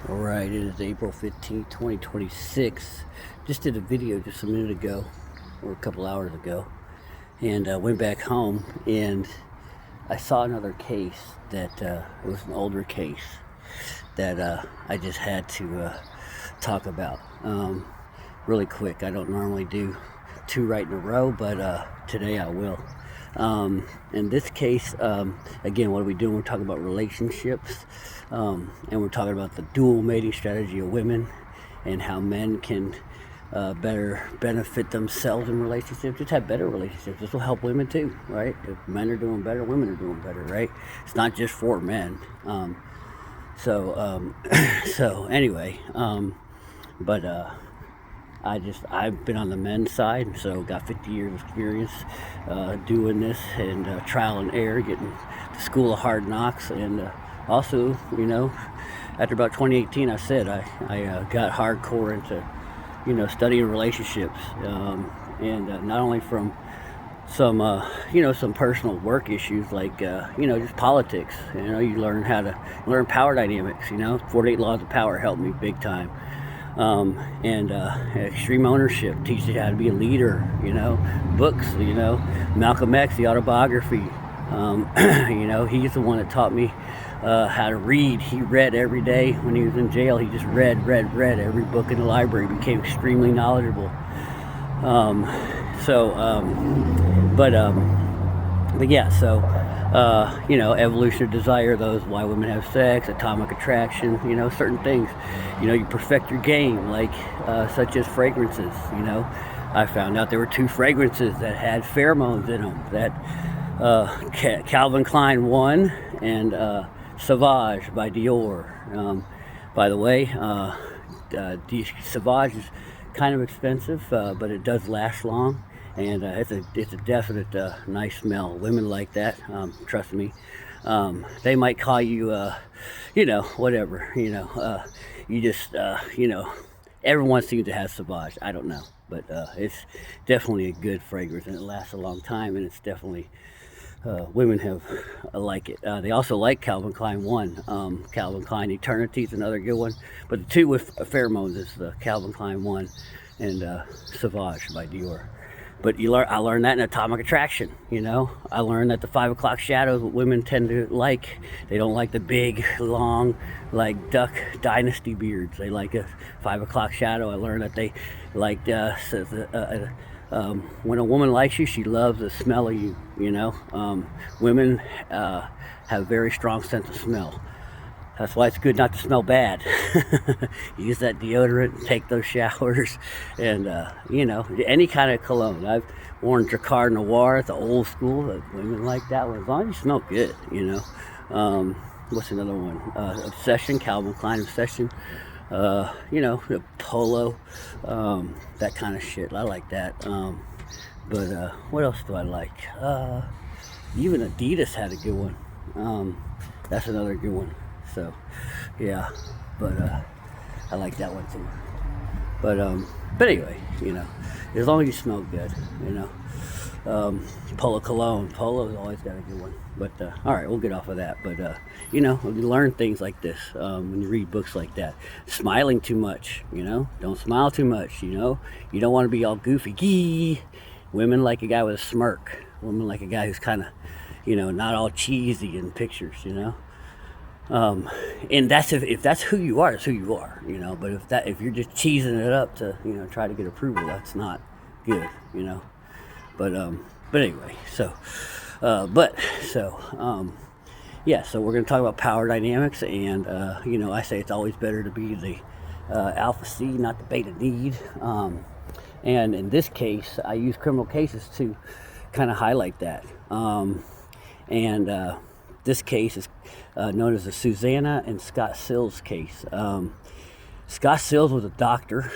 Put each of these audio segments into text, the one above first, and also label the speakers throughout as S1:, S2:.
S1: All right, it is April 15th, 2026. Just did a video just a minute ago, or a couple hours ago, and went back home, and I saw another case that it was an older case that I just had to talk about really quick. I don't normally do two right in a row, but today I will. In this case, again, what are we doing? We're talking about relationships, and we're talking about the dual mating strategy of women and how men can better benefit themselves in relationships, just have better relationships. This will help women too, right? If men are doing better, women are doing better, right? It's not just for men. So anyway, but I've been on the men's side, so got 50 years of experience doing this, and trial and error, getting the school of hard knocks, and also, after about 2018, I said I got hardcore into, studying relationships, and not only from some, some personal work issues like, just politics. You learn how to learn power dynamics. 48 laws of power helped me big time. And extreme ownership teaches you how to be a leader. Books. Malcolm X, the autobiography. He's the one that taught me how to read. He read every day when he was in jail. He just read every book in the library. Became extremely knowledgeable. But yeah, so evolution of desire, those why women have sex, atomic attraction, certain things. You perfect your game, like such as fragrances. I found out there were two fragrances that had pheromones in them. That Calvin Klein 1 and Sauvage by Dior. By the way, Sauvage is kind of expensive, but it does last long. And it's a definite nice smell. Women like that, trust me. They might call you, whatever. You just, everyone seems to have Sauvage. I don't know, but it's definitely a good fragrance, and it lasts a long time. And it's definitely women have like it. They also like Calvin Klein 1. Calvin Klein Eternity is another good one. But the two with pheromones is the Calvin Klein 1 and Sauvage by Dior. But I learned that in atomic attraction. I learned that the 5 o'clock shadows, what women tend to like, they don't like the big, long, like duck dynasty beards. They like a 5 o'clock shadow. I learned that they like when a woman likes you, she loves the smell of you. Women have a very strong sense of smell. That's why it's good not to smell bad. Use that deodorant, take those showers, and, any kind of cologne. I've worn Drakkar Noir at the old school. Women like that one, as long as you smell good, What's another one? Obsession, Calvin Klein Obsession. The Polo, that kind of shit. I like that. But what else do I like? Even Adidas had a good one. That's another good one. So, yeah, but I like that one too. But anyway, as long as you smell good, Polo cologne. Polo's always got a good one. But all right, we'll get off of that. But you learn things like this when you read books like that. Smiling too much, don't smile too much. You don't want to be all goofy. Gee. Women like a guy with a smirk. Women like a guy who's kind of, not all cheesy in pictures. And that's if that's who you are, it's who you are, But if you're just cheesing it up to, try to get approval, that's not good, But anyway, so we're going to talk about power dynamics, and I say it's always better to be the alpha C, not the beta need. And in this case, I use criminal cases to kind of highlight that. This case is known as the Susanna and Scott Sills case. Scott Sills was a doctor,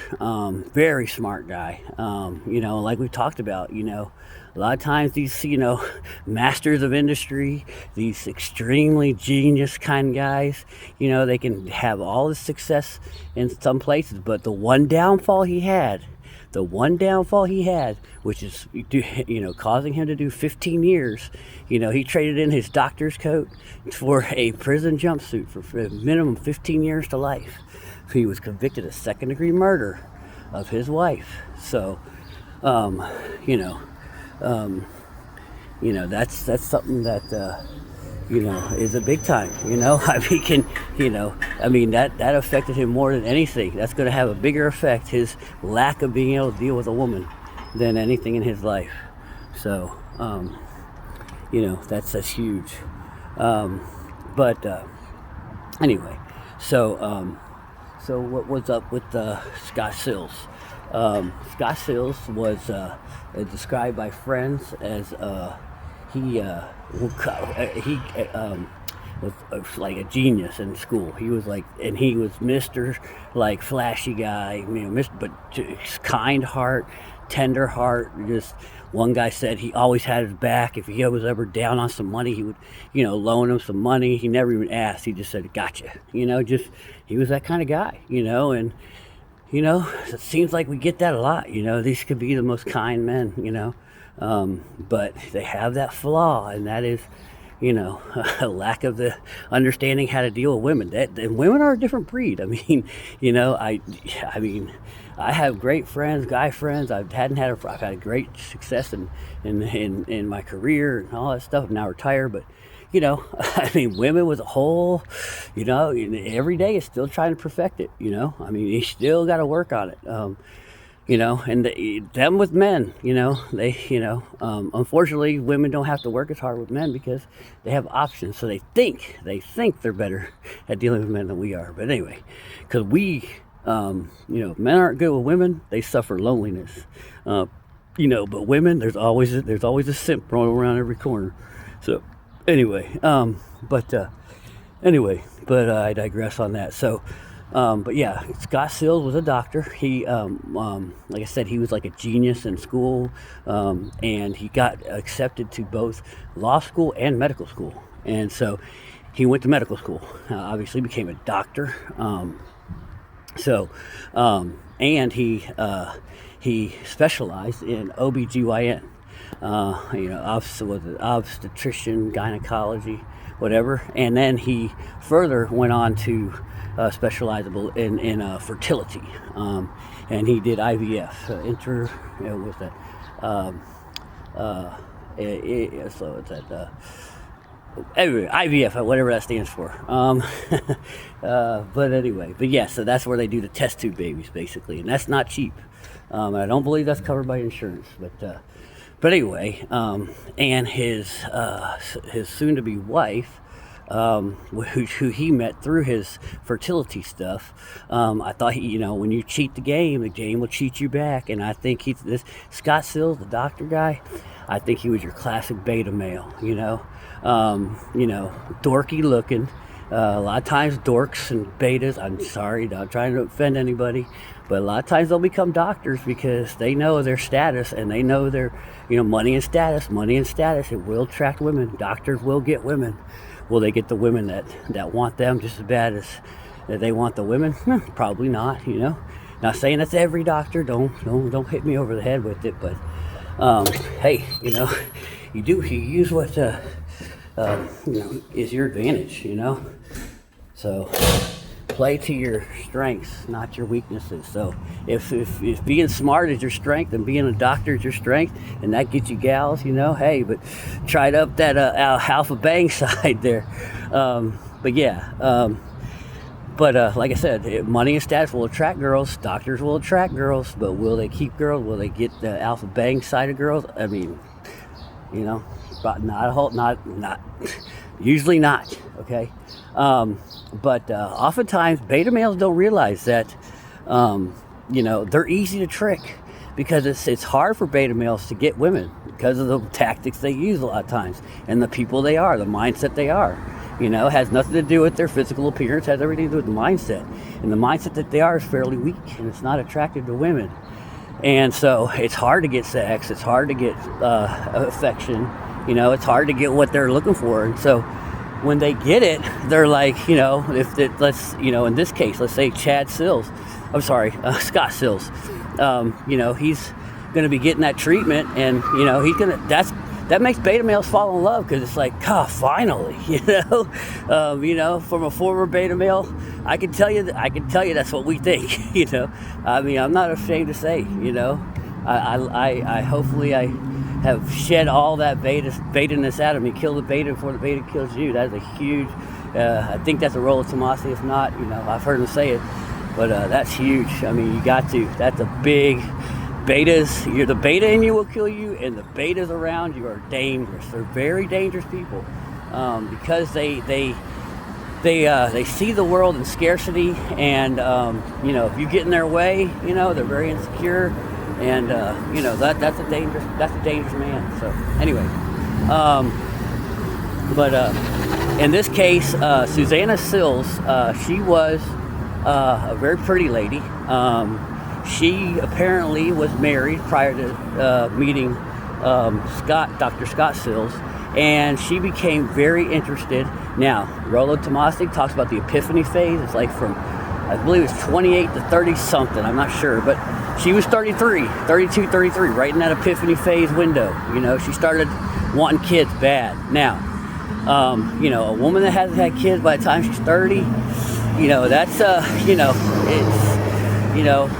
S1: very smart guy. Like we talked about, a lot of times these, masters of industry, these extremely genius kind of guys, they can have all the success in some places, but the one downfall he had The one downfall he had, which is, causing him to do 15 years, he traded in his doctor's coat for a prison jumpsuit for a minimum 15 years to life. He was convicted of second-degree murder of his wife. So, that's something that, is a big time, that affected him more than anything. That's going to have a bigger effect, his lack of being able to deal with a woman, than anything in his life. So, that's huge. Anyway, so what was up with Scott Sills? Scott Sills was described by friends as he was like a genius in school. He was Mr. like flashy guy, but kind heart, tender heart. Just one guy said he always had his back. If he was ever down on some money, he would, loan him some money. He never even asked. He just said, "Gotcha." He was that kind of guy, and it seems like we get that a lot. These could be the most kind men, but they have that flaw, and that is, a lack of the understanding how to deal with women. And women are a different breed. I have great friends, guy friends. I've had great success in my career and all that stuff. I'm now retired, but women with a whole, every day is still trying to perfect it. You still got to work on it. And them with men, they, unfortunately, women don't have to work as hard with men because they have options. So they think they're better at dealing with men than we are. But anyway, because men aren't good with women, they suffer loneliness. But women, there's always a simp rolling around every corner. So anyway, but I digress on that. So. But yeah, Scott Sills was a doctor. He, like I said, he was like a genius in school, and he got accepted to both law school and medical school. And so he went to medical school, obviously became a doctor. And he specialized in OBGYN, was an obstetrician, gynecology, whatever. And then he further went on to specializable in fertility, and he did IVF, anyway, IVF, whatever that stands for. But yeah, so that's where they do the test tube babies, basically, and that's not cheap. And I don't believe that's covered by insurance, but anyway, and his soon-to-be wife, who he met through his fertility stuff. I thought when you cheat the game will cheat you back. And I think this Scott Sills, the doctor guy, I think he was your classic beta male. Dorky looking. A lot of times dorks and betas, I'm sorry, not trying to offend anybody, but a lot of times they'll become doctors because they know their status and they know their, money and status, it will attract women. Doctors will get women. Will they get the women that want them just as bad as that they want the women? Probably not, Not saying that's every doctor. Don't hit me over the head with it, but hey, you use what is your advantage, So play to your strengths, not your weaknesses. So if being smart is your strength and being a doctor is your strength, and that gets you gals, hey, but try it up that alpha bang side there. But like I said, money and status will attract girls. Doctors will attract girls, but will they keep girls? Will they get the alpha bang side of girls? But not usually not. Okay. But oftentimes beta males don't realize that, they're easy to trick because it's hard for beta males to get women because of the tactics they use a lot of times and the people they are, the mindset they are. Has nothing to do with their physical appearance, has everything to do with the mindset. And the mindset that they are is fairly weak and it's not attractive to women. And so it's hard to get sex, it's hard to get affection, it's hard to get what they're looking for. And so, when they get it, they're like, you know, let's, you know, in this case, let's say Chad Sills, I'm sorry, Scott Sills, you know, he's going to be getting that treatment, and, you know, that makes beta males fall in love, because it's like, God, finally, you know, from a former beta male, I can tell you that's what we think, you know. I mean, I'm not ashamed to say, you know, I hopefully I have shed all that beta-ness out of me. Kill the beta before the beta kills you. That is a huge, I think that's a role of Tomasi. If not, you know, I've heard him say it, but that's huge. I mean, you got to, that's a big, betas, the beta in you will kill you, and the betas around you are dangerous. They're very dangerous people, because they see the world in scarcity, and you know, if you get in their way, you know, they're very insecure, and you know, that's a dangerous man. So anyway, but in this case, Susan and Sills, she was a very pretty lady. She apparently was married prior to meeting Dr. Scott Sills, and she became very interested. Now, Rollo Tomasi talks about the epiphany phase. It's like from, I believe it's 28 to 30 something, I'm not sure, but she was 32, 33, right in that epiphany phase window. You know, she started wanting kids bad. Now, you know, a woman that hasn't had kids by the time she's 30, you know, that's, you know, it's, you know,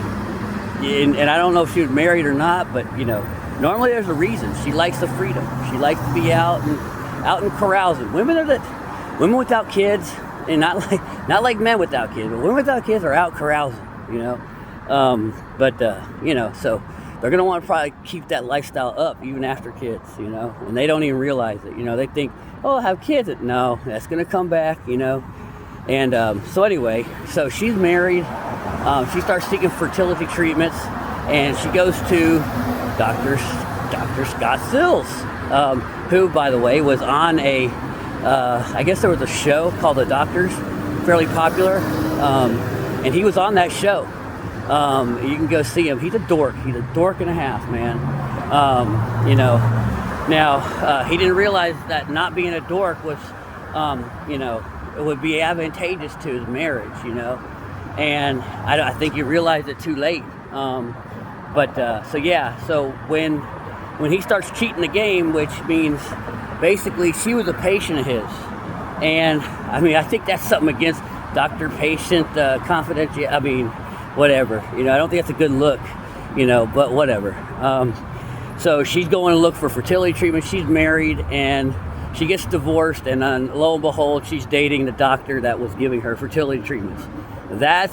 S1: and I don't know if she was married or not, but, you know, normally there's a reason. She likes the freedom. She likes to be out and carousing. Women without kids, and not like men without kids, but women without kids are out carousing, you know. You know, so they're going to want to probably keep that lifestyle up even after kids, you know, and they don't even realize it. You know, they think, oh, I'll have kids. No, that's going to come back, you know. And so anyway, so she's married. She starts seeking fertility treatments, and she goes to Dr. Scott Sills, who, by the way, was on I guess there was a show called The Doctors, fairly popular, and he was on that show. You can go see him. He's a dork. He's a dork and a half, man. You know, now he didn't realize that not being a dork was, you know, it would be advantageous to his marriage, you know, and I think he realized it too late. So yeah, so when he starts cheating the game, which means basically she was a patient of his, and I mean, I think that's something against doctor-patient confidentiality. I mean, whatever, you know, I don't think that's a good look, you know, but whatever. So she's going to look for fertility treatment. She's married, and she gets divorced, and lo and behold, she's dating the doctor that was giving her fertility treatments. That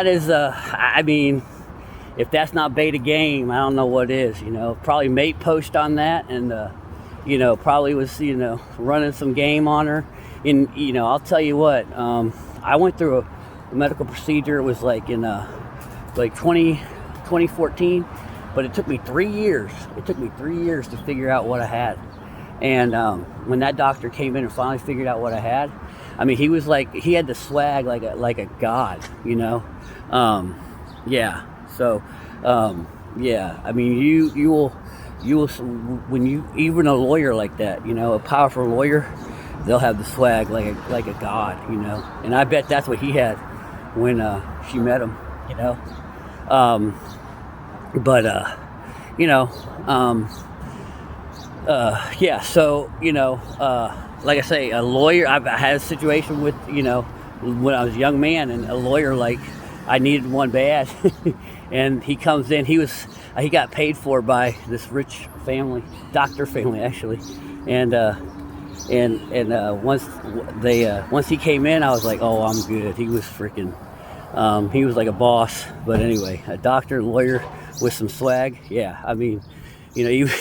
S1: is, I mean, if that's not beta game, I don't know what is, you know. Probably mate post on that, and, you know, probably was, you know, running some game on her. And, you know, I'll tell you what, I went through a medical procedure. It was like in, like 2014, but it took me 3 years. It took me 3 years to figure out what I had. And when that doctor came in and finally figured out what I had, I mean, he was like, he had the swag like a god, you know. Yeah. So, yeah. I mean, you will when you, even a lawyer like that, you know, a powerful lawyer, they'll have the swag like a god, you know. And I bet that's what he had when she met him, you know. You know. Yeah, so, you know, like I say, a lawyer, I had a situation with, you know, when I was a young man, and a lawyer, like, I needed one bad, and he comes in, he got paid for by this rich family, doctor family, actually, and once he came in, I was like, oh, I'm good. He was freaking, he was like a boss. But anyway, a doctor, lawyer with some swag, yeah, I mean, you know,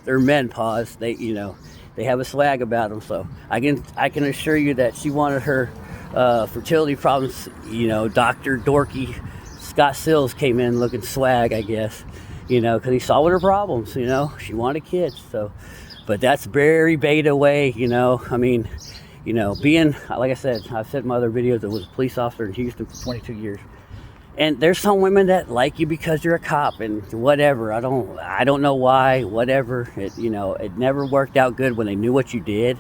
S1: they're men, pause. They, you know, they have a swag about them. So I can assure you that she wanted her fertility problems. You know, Dr. Dorky Scott Sills came in looking swag, I guess. You know, because he saw what her problems. You know, she wanted kids. So, but that's very beta way. You know, I mean, you know, being, like I said, I've said in my other videos, I was a police officer in Houston for 22 years. And there's some women that like you because you're a cop and whatever. I don't know why, whatever. It, you know, it never worked out good when they knew what you did.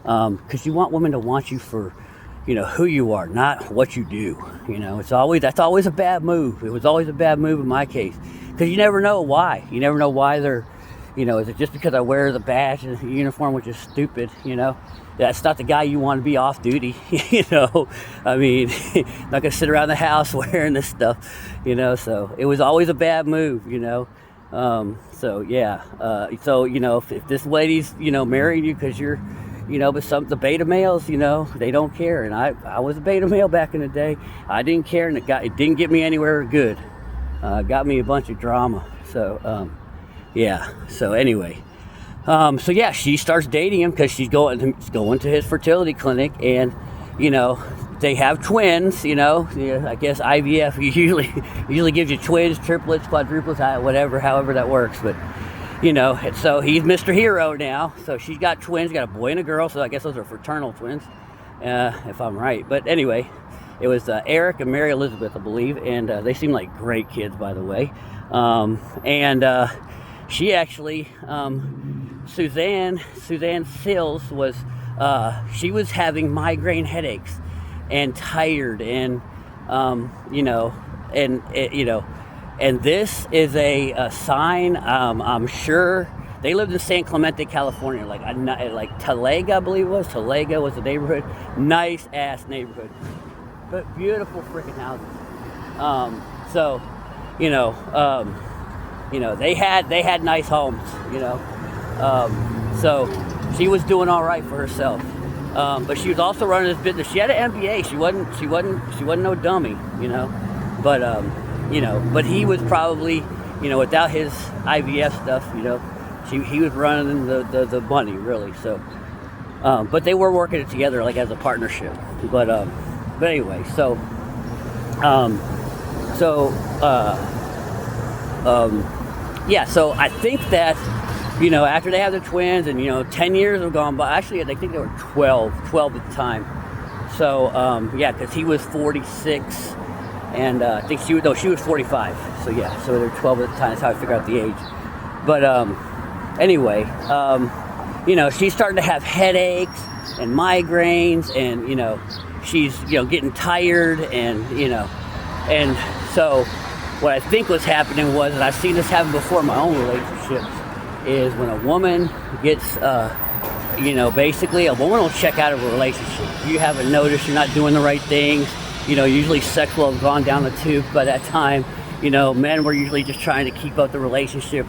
S1: because you want women to want you for, who you are, not what you do. That's always a bad move. It was always a bad move in my case, because you never know why. You never know why they're, is it just because I wear the badge and the uniform, which is stupid, That's not the guy you want to be off duty, I mean, not going to sit around the house wearing this stuff, so it was always a bad move, so yeah, if this lady's, marrying you because you're, but the beta males, they don't care, and I was a beta male back in the day. I didn't care, and it didn't get me anywhere good. Got me a bunch of drama, so, yeah, so anyway. So yeah, she starts dating him because she's going to his fertility clinic, and they have twins. I guess IVF usually gives you twins, triplets, quadruplets, whatever, however that works. But and so he's Mr. Hero now. So she's got twins, got a boy and a girl. So I guess those are fraternal twins, if I'm right. But anyway, it was Eric and Mary Elizabeth, I believe, and they seem like great kids, by the way. She actually, Susan Sills was having migraine headaches and tired, and and this is a sign. I'm sure they lived in San Clemente, California, like Talega, I believe it was. Talega was the neighborhood. Nice ass neighborhood, but beautiful freaking houses. They had nice homes, so she was doing all right for herself. But she was also running this business. She had an MBA. She wasn't no dummy, But he was probably, without his IVF stuff, he was running the money really. So, but they were working it together like as a partnership. But anyway, yeah, so I think that, after they have the twins and, 10 years have gone by. Actually, I think they were 12 at the time. So, yeah, because he was 46 and I think she was 45. So, yeah, so they're 12 at the time. That's how I figure out the age. But anyway, she's starting to have headaches and migraines, and, she's, getting tired, and, and so what I think was happening was, and I've seen this happen before in my own relationships, is when a woman gets, basically a woman will check out of a relationship. You haven't noticed, you're not doing the right things. Usually sex will have gone down the tube by that time. Men were usually just trying to keep up the relationship.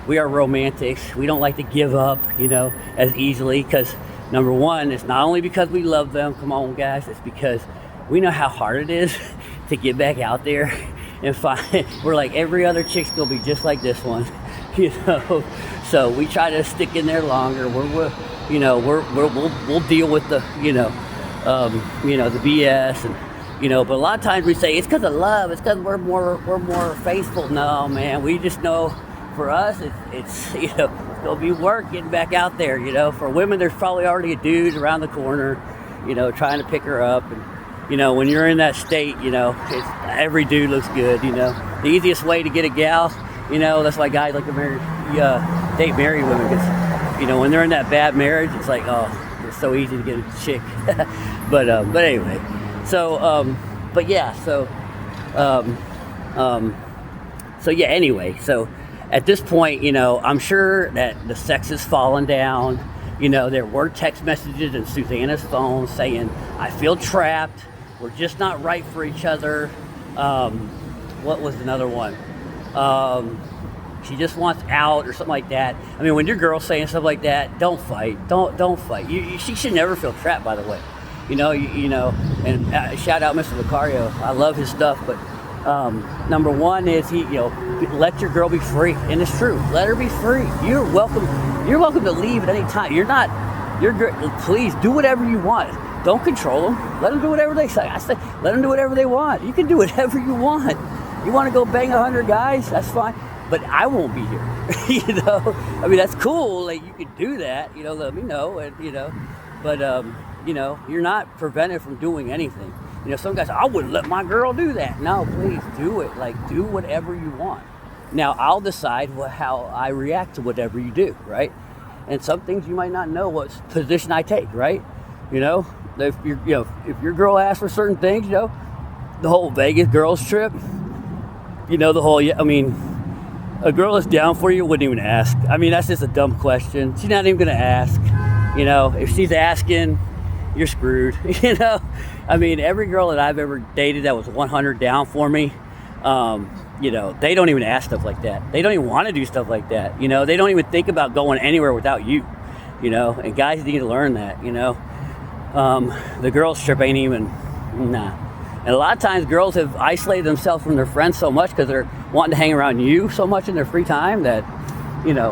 S1: We are romantics. We don't like to give up, as easily, because number one, it's not only because we love them. Come on, guys. It's because we know how hard it is to get back out there and find. We're like, every other chick's gonna be just like this one, So we try to stick in there longer. We'll deal with the, the BS, and but a lot of times we say it's because of love. It's because we're more faithful. No, man, we just know. For us, it's it'll be work getting back out there. For women, there's probably already a dude around the corner, trying to pick her up. And when you're in that state, every dude looks good. The easiest way to get a gal, that's why guys like to date married women, because when they're in that bad marriage, it's like, oh, it's so easy to get a chick. but anyway, so but yeah, so yeah, anyway, so. At this point, I'm sure that the sex has fallen down. There were text messages in Susanna's phone saying, I feel trapped. We're just not right for each other. What was another one? She just wants out, or something like that. I mean, when your girl's saying stuff like that, don't fight. Don't fight. She should never feel trapped, by the way. And shout out Mr. Lucario. I love his stuff, but number one is he, let your girl be free, and it's true. Let her be free. You're welcome to leave at any time. Please do whatever you want. Don't control them. Let them do whatever they say. I say, let them do whatever they want. You can do whatever you want. You want to go bang 100 guys? That's fine. But I won't be here. I mean, that's cool. Like, you could do that. Let me know. And but you're not prevented from doing anything. Some guys, I wouldn't let my girl do that. No, please do it. Like, do whatever you want. Now, I'll decide how I react to whatever you do, right? and some things you might not know what position I take, right? You know, if if your girl asks for certain things, you know, the whole Vegas girls trip, you know, the whole, I mean, a girl that's down for you wouldn't even ask. I mean, that's just a dumb question. She's not even gonna ask. You know, if she's asking, you're screwed. You know, I mean, every girl that I've ever dated that was 100 down for me, you know, they don't even ask stuff like that. They don't even want to do stuff like that. You know, they don't even think about going anywhere without you. You know, and guys need to learn that. You know, the girls trip ain't even, nah. And a lot of times girls have isolated themselves from their friends so much because they're wanting to hang around you so much in their free time that, you know,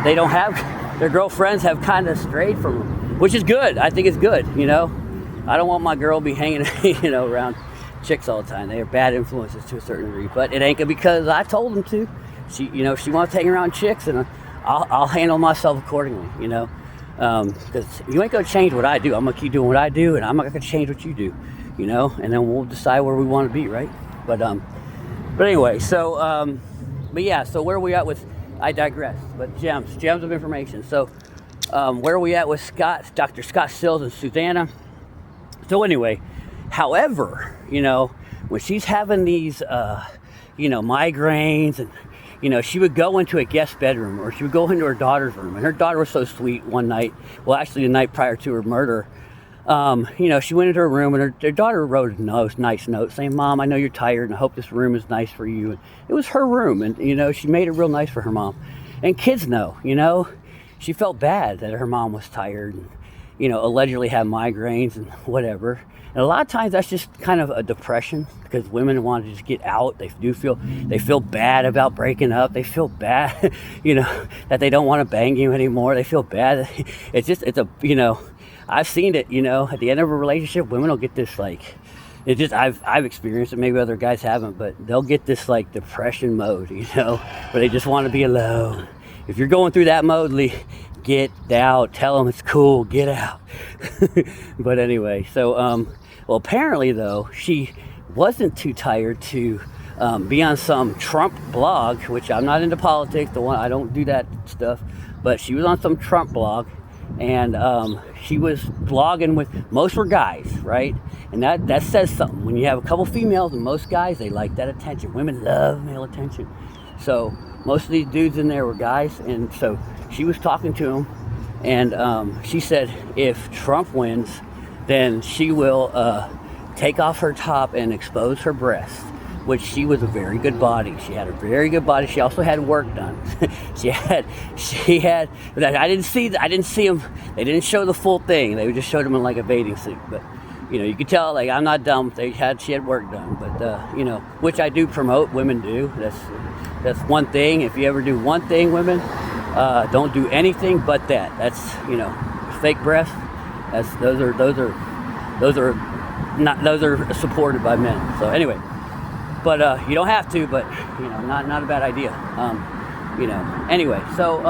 S1: they don't have, their girlfriends have kind of strayed from them, which is good. I think it's good, you know. I don't want my girl be hanging, you know, around chicks all the time. They are bad influences to a certain degree, but it ain't because I told them to. She, you know, she wants to hang around chicks, and I'll handle myself accordingly, you know. Because you ain't gonna change what I do. I'm gonna keep doing what I do, and I'm not gonna change what you do, you know. And then we'll decide where we want to be, right? But anyway, so but yeah, so where are we at with? I digress. But gems of information. So where are we at with Dr. Scott Sills and Susanna? So anyway, however, you know, when she's having these, you know, migraines, and you know, she would go into a guest bedroom, or she would go into her daughter's room. And her daughter was so sweet one night. Well, actually, the night prior to her murder, you know, she went into her room, and her daughter wrote a nice note saying, "Mom, I know you're tired, and I hope this room is nice for you." And it was her room, and you know, she made it real nice for her mom. And kids know, you know, she felt bad that her mom was tired, and you know, allegedly had migraines and whatever. And a lot of times that's just kind of a depression, because women want to just get out. They feel bad about breaking up. They feel bad, you know, that they don't want to bang you anymore. They feel bad. It's a, you know, I've seen it, you know, at the end of a relationship, women will get this, like, it's just, I've experienced it, maybe other guys haven't, but they'll get this, like, depression mode, you know, where they just want to be alone. If you're going through that mode, get out. Tell them it's cool. Get out. But anyway, so, well, apparently, though, she wasn't too tired to be on some Trump blog, which I'm not into politics. I don't do that stuff. But she was on some Trump blog, and she was blogging with, most were guys, right? And that says something. When you have a couple females and most guys, they like that attention. Women love male attention. So most of these dudes in there were guys, and so she was talking to them, and she said if Trump wins, then she will take off her top and expose her breasts, which she was a very good body. She had a very good body. She also had work done. she had, I didn't see them. They didn't show the full thing. They just showed them in like a bathing suit. But, you know, you could tell, like, I'm not dumb. She had work done. But, you know, which I do promote. Women do. That's one thing. If you ever do one thing, women, don't do anything but that. That's, you know, fake breasts. Those are supported by men. So anyway, but you don't have to, but you know, not a bad idea. You know, anyway, so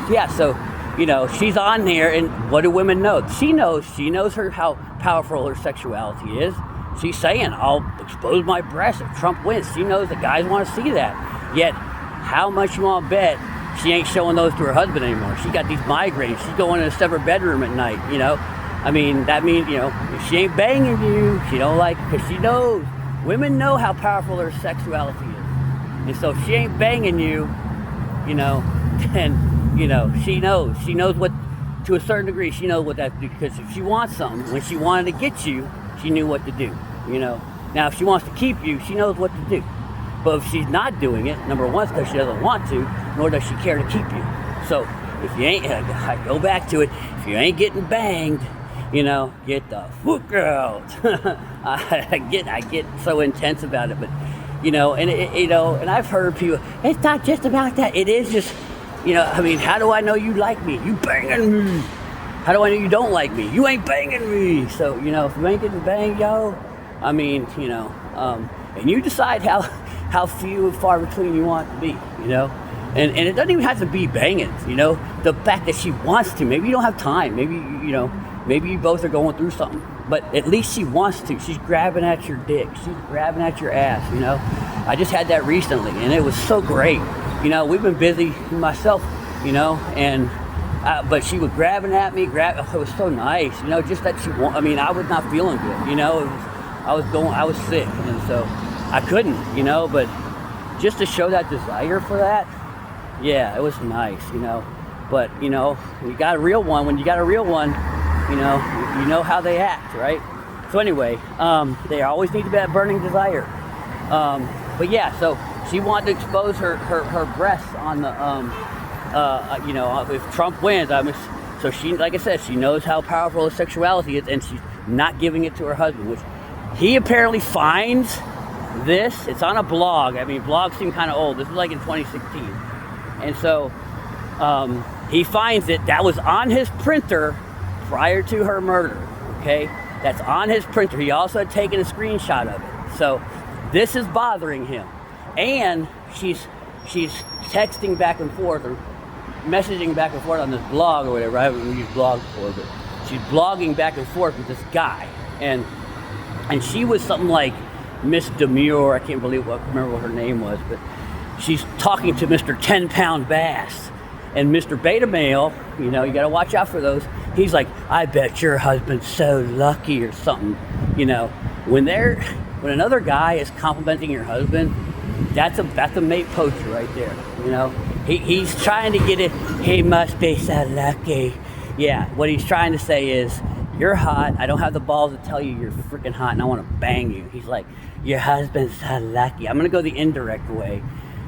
S1: yeah, so you know, she's on there, and what do women know? She knows how powerful her sexuality is. She's saying, "I'll expose my breasts if Trump wins." She knows that guys want to see that. Yet, how much you want to bet she ain't showing those to her husband anymore? She got these migraines. She's going in a separate bedroom at night, you know? I mean, that means, you know, if she ain't banging you, she don't like it, because she knows. Women know how powerful her sexuality is. And so if she ain't banging you, you know, then, you know, she knows. She knows what, to a certain degree, she knows what that, because if she wants something, when she wanted to get you, she knew what to do, you know? Now, if she wants to keep you, she knows what to do. But if she's not doing it, number one, it's because she doesn't want to, nor does she care to keep you. So if you ain't, I go back to it, if you ain't getting banged, you know, get the fuck out. I get so intense about it, but you know, and you know, and I've heard people, it's not just about that. It is just, you know, I mean, how do I know you like me? You banging me. How do I know you don't like me? You ain't banging me. So, you know, if you ain't getting banged, yo, I mean, you know, and you decide how few and far between you want to be, you know? And it doesn't even have to be banging, you know? The fact that she wants to, maybe you don't have time, maybe, you know, maybe you both are going through something, but at least she wants to. She's grabbing at your dick, she's grabbing at your ass, you know? I just had that recently, and it was so great. we've been busy myself, and but she was grabbing at me, it was so nice, just that I was not feeling good, I was sick, and so I couldn't, but just to show that desire for that, yeah, it was nice, but, you got a real one, when you got a real one, you know how they act, right? So anyway, they always need to be that burning desire. But yeah, so she wanted to expose her breasts on the, if Trump wins, so she, like I said, she knows how powerful his sexuality is, and she's not giving it to her husband, which he apparently finds this. It's on a blog. I mean, blogs seem kind of old. This is like in 2016. And so he finds it. That was on his printer prior to her murder, okay? That's on his printer. He also had taken a screenshot of it. So this is bothering him. And she's texting back and forth or messaging back and forth on this blog or whatever. I haven't used blog before, but she's blogging back and forth with this guy. And she was something like Miss Demure. I can't remember what her name was, but she's talking to Mr. 10-pound Bass. And Mr. Beta Male, you got to watch out for those. He's like, I bet your husband's so lucky or something. When another guy is complimenting your husband, that's a mate poacher right there. He's trying to get it. He must be so lucky. Yeah, what he's trying to say is, you're hot. I don't have the balls to tell you you're freaking hot, and I want to bang you. He's like, your husband's so lucky. I'm gonna go the indirect way,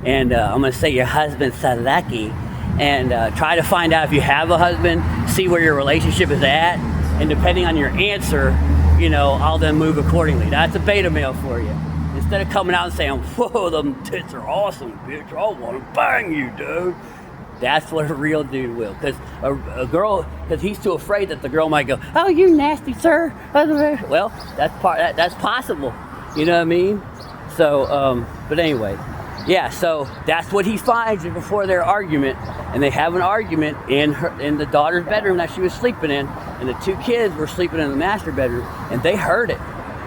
S1: and I'm gonna say your husband's so lucky. And try to find out if you have a husband, see where your relationship is at, and depending on your answer, I'll then move accordingly. That's a beta male for you. Instead of coming out and saying, whoa, them tits are awesome, bitch, I want to bang you, dude. That's what a real dude will. Because because he's too afraid that the girl might go, oh, you nasty, sir. Well, that's possible. You know what I mean? So, but anyway. Yeah, so that's what he finds before their argument, and they have an argument in the daughter's bedroom that she was sleeping in, and the two kids were sleeping in the master bedroom, and they heard it,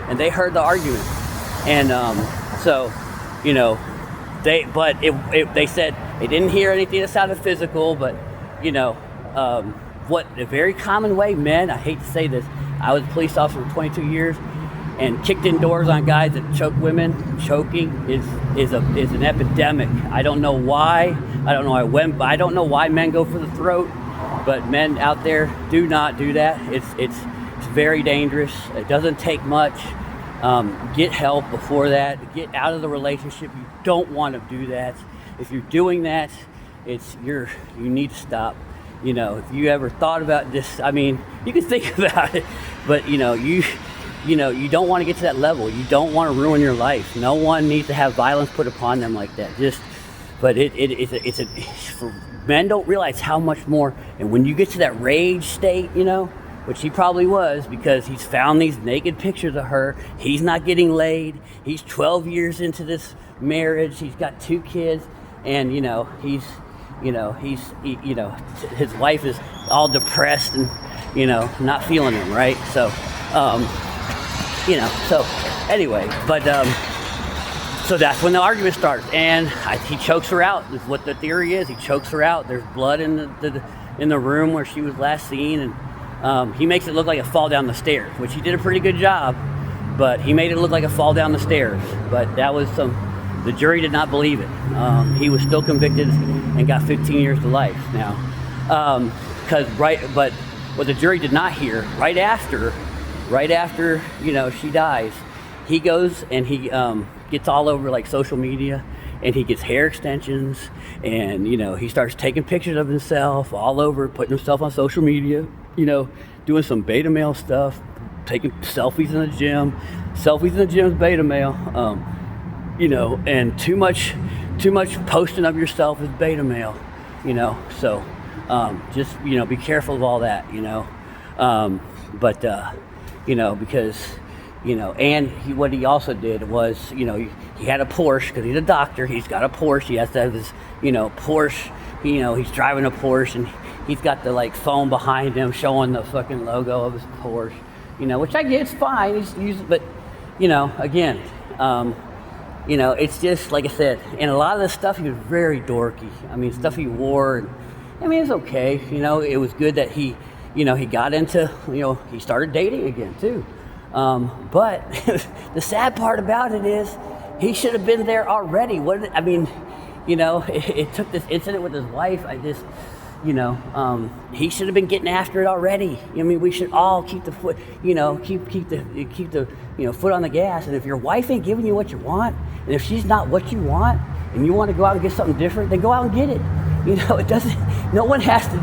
S1: and they heard the argument, and so they said they didn't hear anything that sounded physical, but what a very common way, men, I hate to say this, I was a police officer for 22 years. And kicked in doors on guys that choke women. Choking is an epidemic. I don't know why. I don't know why men go for the throat, but men out there do not do that. It's very dangerous. It doesn't take much. Get help before that. Get out of the relationship. You don't want to do that. If you're doing that, you need to stop. If you ever thought about this, I mean, you can think about it, but you don't want to get to that level. You don't want to ruin your life. No one needs to have violence put upon them like that. Men don't realize how much more. And when you get to that rage state, which he probably was, because he's found these naked pictures of her. He's not getting laid. He's 12 years into this marriage. He's got 2 kids, and his wife is all depressed and not feeling him, right? So. So anyway, but so that's when the argument starts, and he chokes her out. Is what the theory is. He chokes her out. There's blood in the room where she was last seen, and he makes it look like a fall down the stairs, which he did a pretty good job. But he made it look like a fall down the stairs. But that was the jury did not believe it. He was still convicted and got 15 years to life now. But what the jury did not hear, right after she dies, he goes and he gets all over like social media, and he gets hair extensions, and he starts taking pictures of himself all over, putting himself on social media, doing some beta male stuff, taking selfies in the gym. Selfies in the gym is beta male, and too much posting of yourself is beta male, so just be careful of all that, because and what he also did was, he had a Porsche, because he's a doctor. He's got a Porsche. He has to have his, Porsche. He's driving a Porsche, and he's got the like phone behind him showing the fucking logo of his Porsche. Which I get, it's fine. He's but again, it's just like I said, and a lot of the stuff he was very dorky. I mean, stuff he wore, I mean, it's okay. It was good that he got into, he started dating again too. But the sad part about it is he should have been there already. It took this incident with his wife. He should have been getting after it already. I mean, we should all keep the foot, keep the foot on the gas. And if your wife ain't giving you what you want, and if she's not what you want, and you want to go out and get something different, then go out and get it. It doesn't. No one has to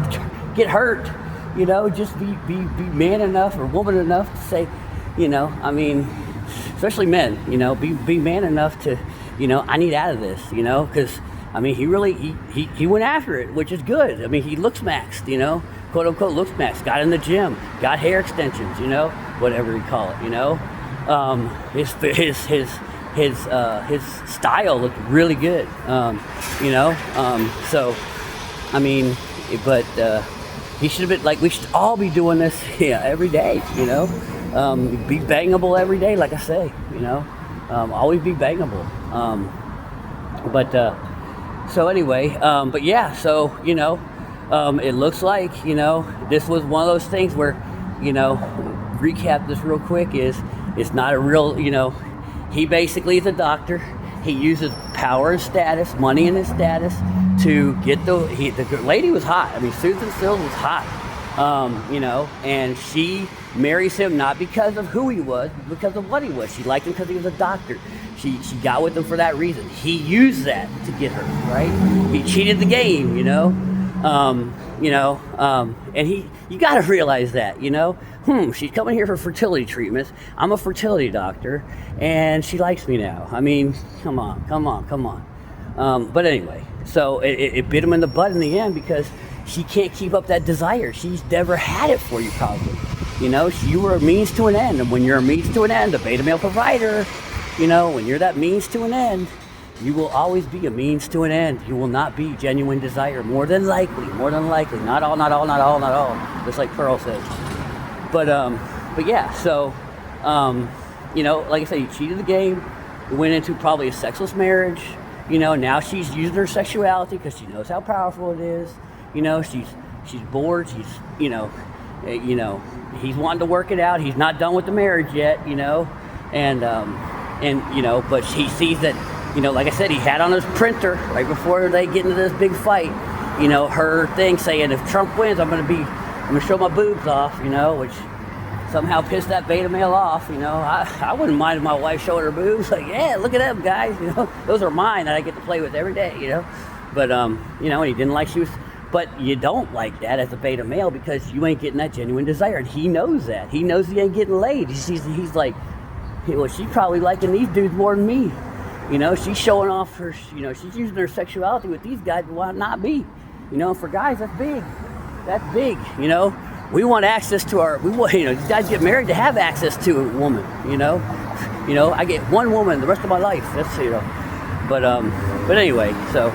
S1: get hurt. Just be man enough or woman enough to say, especially men. Be man enough to, I need out of this. Because. I mean, he went after it, which is good. I mean, he looks maxed, quote unquote looks maxed. Got in the gym, got hair extensions, whatever you call it, his style looked really good, So, I mean, but he should have been like we should all be doing this every day, be bangable every day, like I say, always be bangable, So anyway, it looks like, this was one of those things where, recap this real quick it's not a real, he basically is a doctor. He uses power and status, money and his status to get the lady was hot. I mean, Susan Sills was hot, and she marries him not because of who he was, but because of what he was. She liked him because he was a doctor. She got with him for that reason. He used that to get her, right? He cheated the game, and you got to realize that, she's coming here for fertility treatments. I'm a fertility doctor, and she likes me now. I mean, come on. But anyway, so it bit him in the butt in the end because she can't keep up that desire. She's never had it for you, probably. You were a means to an end, and when you're a means to an end, a beta male provider. When you're that means to an end, you will always be a means to an end. You will not be genuine desire, more than likely. Not all. Just like Pearl says. But yeah, so, like I said, he cheated the game, went into probably a sexless marriage. Now she's using her sexuality because she knows how powerful it is. She's bored. She's, he's wanting to work it out. He's not done with the marriage yet, but he sees that, like I said, he had on his printer right before they get into this big fight, her thing saying, if Trump wins, I'm going to show my boobs off, which somehow pissed that beta male off. I wouldn't mind if my wife showing her boobs, like, yeah, look at them guys, those are mine that I get to play with every day, but, and he didn't like but you don't like that as a beta male because you ain't getting that genuine desire, and he knows that. He knows he ain't getting laid. He's like, well, she's probably liking these dudes more than me. She's showing off her, she's using her sexuality with these guys, but why not me? For guys, that's big. That's big, We want access to these guys get married to have access to a woman, I get one woman the rest of my life. That's, but anyway, so,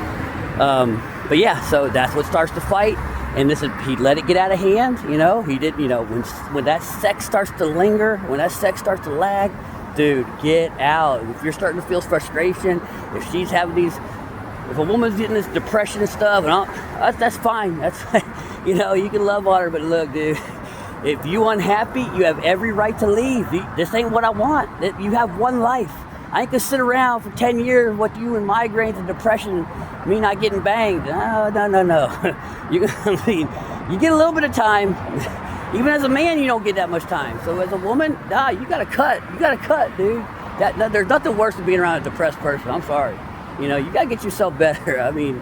S1: but yeah, so that's what starts the fight. And he let it get out of hand, he did, when that sex starts to linger, when that sex starts to lag, dude, get out. If you're starting to feel frustration, if she's having if a woman's getting this depression and stuff, that's fine. That's fine. You can love on her, but look, dude, if you unhappy, you have every right to leave. This ain't what I want. You have one life. I ain't gonna sit around for 10 years with you and migraines and depression, me not getting banged. No. You get a little bit of time. Even as a man, you don't get that much time. So as a woman, you gotta cut. You gotta cut, dude. There's nothing worse than being around a depressed person. I'm sorry. You gotta get yourself better. I mean,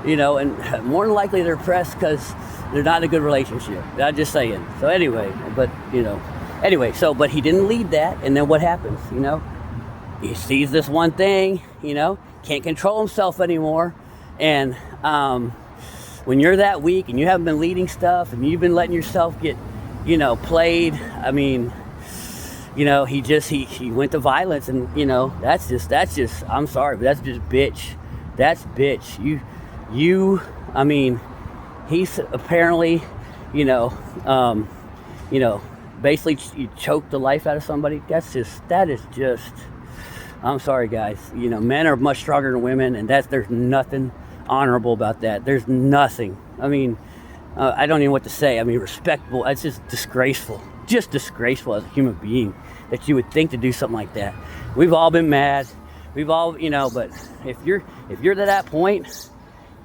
S1: and more than likely they're depressed because they're not in a good relationship. I'm just saying. So anyway, but but he didn't lead that, and then what happens? He sees this one thing, can't control himself anymore, and when you're that weak and you haven't been leading stuff and you've been letting yourself get, played, I mean, he went to violence, and that's just I'm sorry, but that's just bitch. That's bitch. I mean, he's apparently, basically you choked the life out of somebody. That is just, I'm sorry, guys. You know, men are much stronger than women, and there's nothing honorable about that. There's nothing. I mean, I don't even know what to say. I mean, respectable. It's just disgraceful. Just disgraceful as a human being that you would think to do something like that. We've all been mad. We've all, you know, but if you're to that point,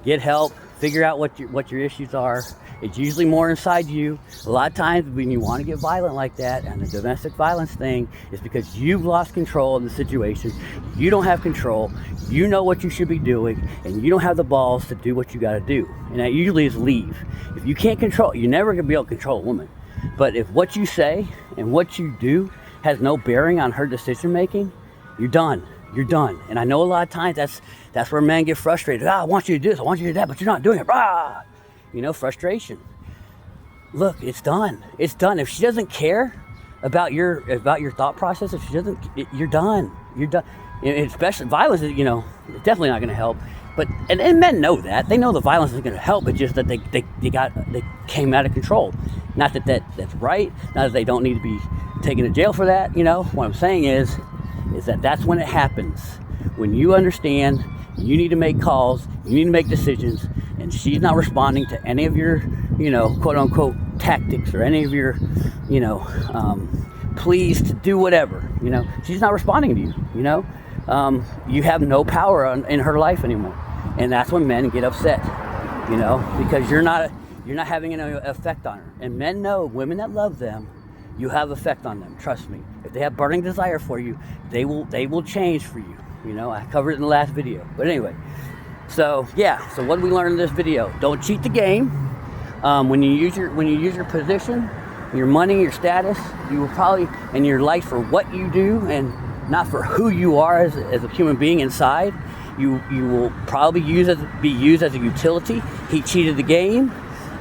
S1: get help. Figure out what your issues are. It's usually more inside you. A lot of times when you want to get violent like that, and the domestic violence thing is because you've lost control of the situation. You don't have control. You know what you should be doing, and you don't have the balls to do what you got to do. And that usually is leave. If you can't control, you're never going to be able to control a woman. But if what you say and what you do has no bearing on her decision making, you're done. You're done. And I know a lot of times that's where men get frustrated. I want you to do this, I want you to do that, but you're not doing it. Rah! You know, frustration. Look, it's done. It's done. If she doesn't care about your thought process, if she doesn't, you're done. You're done. Especially violence, you know, it's definitely not going to help. But and men know that. They know the violence isn't going to help. It's just that they came out of control. Not that's right. Not that they don't need to be taken to jail for that. You know, what I'm saying is that's when it happens. When you understand, you need to make calls, you need to make decisions, and she's not responding to any of your, you know, quote unquote tactics or any of your, you know, pleas to do whatever. You know, she's not responding to you. You know, you have no power in her life anymore, and that's when men get upset. You know, because you're not having an effect on her, and men know women that love them. You have effect on them. Trust me. If they have burning desire for you, they will change for you. You know, I covered it in the last video. But anyway, so yeah. So what did we learn in this video? Don't cheat the game. When you use your position, your money, your status, you will probably, and your life for what you do and not for who you are as a human being inside. You will probably be used as a utility. He cheated the game.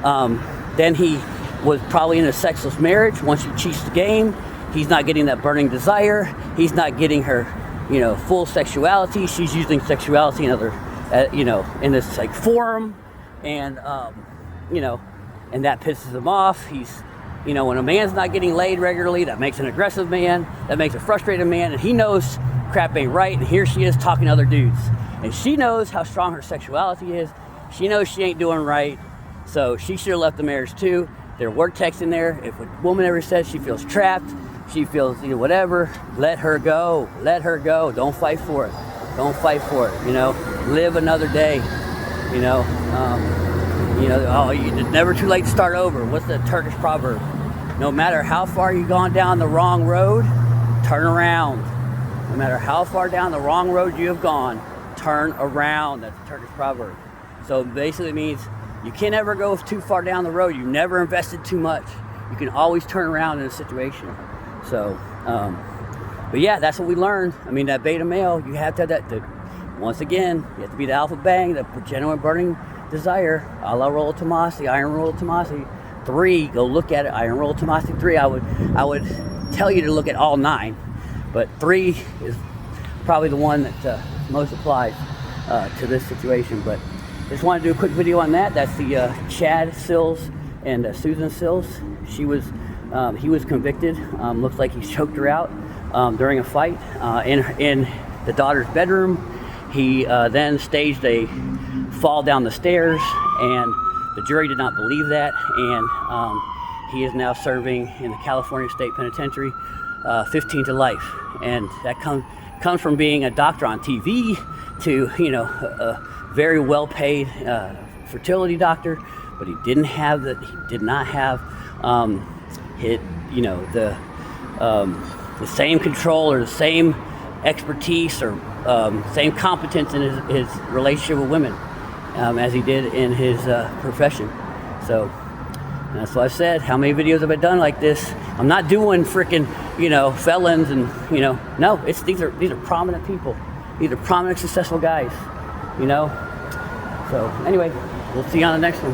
S1: Then he was probably in a sexless marriage. Once he cheats the game, he's not getting that burning desire. He's not getting her, you know, full sexuality. She's using sexuality in other, you know, in this like forum, and you know, and that pisses him off. He's, you know, when a man's not getting laid regularly, that makes an aggressive man. That makes a frustrated man, and he knows crap ain't right. And here she is talking to other dudes, and she knows how strong her sexuality is. She knows she ain't doing right, so she should have left the marriage too. There were texts in there. If a woman ever says she feels trapped, she feels, you know, whatever, let her go. Let her go. Don't fight for it. Don't fight for it. You know, live another day. You know, it's never too late to start over. What's the Turkish proverb? No matter how far you've gone down the wrong road, turn around. No matter how far down the wrong road you have gone, turn around. That's a Turkish proverb. So it basically means you can't ever go too far down the road. You never invested too much. You can always turn around in a situation. So, but yeah, that's what we learned. I mean, that beta male, you have to have that. Once again, you have to be the alpha bang, the genuine burning desire. A la Roll of Tomasi, Iron Roll of Tomasi 3. Go look at it. Iron Roll of Tomasi 3. I would tell you to look at all 9, but 3 is probably the one that most applies to this situation. But just wanted to do a quick video on that. That's the Chad Sills and Susan Sills. He was convicted. Looks like he choked her out during a fight in the daughter's bedroom. He then staged a fall down the stairs, and the jury did not believe that. And he is now serving in the California State Penitentiary 15 to life. And that comes from being a doctor on TV to, you know, very well-paid fertility doctor, but he did not have the same control or the same expertise or same competence in his relationship with women as he did in his profession. So that's what I said. How many videos have I done like this? I'm not doing freaking, you know, felons and, you know, no. These are prominent people. These are prominent, successful guys. You know, so anyway, we'll see you on the next one.